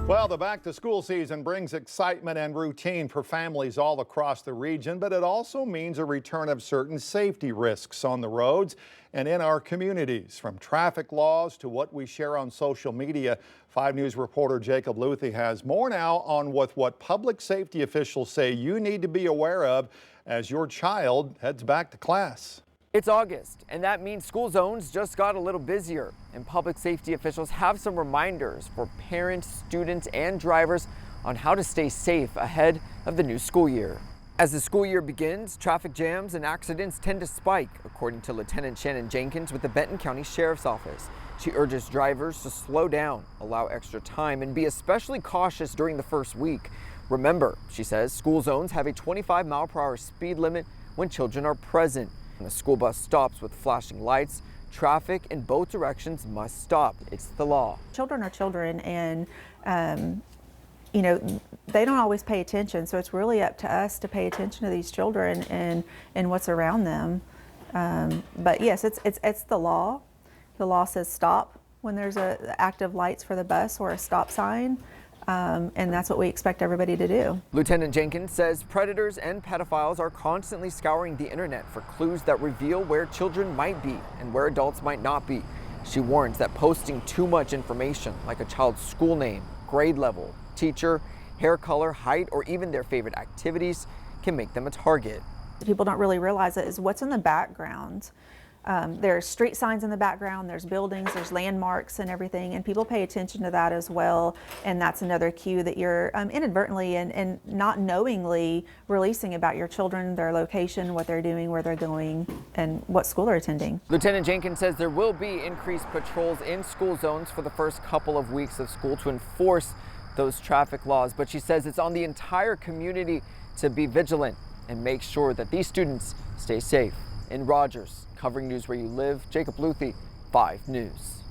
Well, the back-to-school season brings excitement and routine for families all across the region, but it also means a return of certain safety risks on the roads and in our communities. From traffic laws to what we share on social media, 5 News reporter Jacob Luthi has more now on what public safety officials say you need to be aware of as your child heads back to class. It's August, and that means school zones just got a little busier, and public safety officials have some reminders for parents, students, and drivers on how to stay safe ahead of the new school year. As the school year begins, traffic jams and accidents tend to spike, according to Lieutenant Shannon Jenkins with the Benton County Sheriff's Office. She urges drivers to slow down, allow extra time, and be especially cautious during the first week. Remember, she says, school zones have a 25-mile-per-hour speed limit when children are present. When a school bus stops with flashing lights, traffic in both directions must stop. It's the law. Children are children, and they don't always pay attention, so it's really up to us to pay attention to these children and what's around them. But yes, it's the law. The law says stop when there's active lights for the bus or a stop sign. And that's what we expect everybody to do. Lieutenant Jenkins says predators and pedophiles are constantly scouring the internet for clues that reveal where children might be and where adults might not be. She warns that posting too much information, like a child's school name, grade level, teacher, hair color, height, or even their favorite activities, can make them a target. People don't really realize it is what's in the background. There's street signs in the background, there's buildings, there's landmarks and everything, and people pay attention to that as well. And that's another cue that you're inadvertently and not knowingly releasing about your children, their location, what they're doing, where they're going, and what school they're attending. Lieutenant Jenkins says there will be increased patrols in school zones for the first couple of weeks of school to enforce those traffic laws, but she says it's on the entire community to be vigilant and make sure that these students stay safe. In Rogers, covering news where you live, Jacob Luthi, 5 News.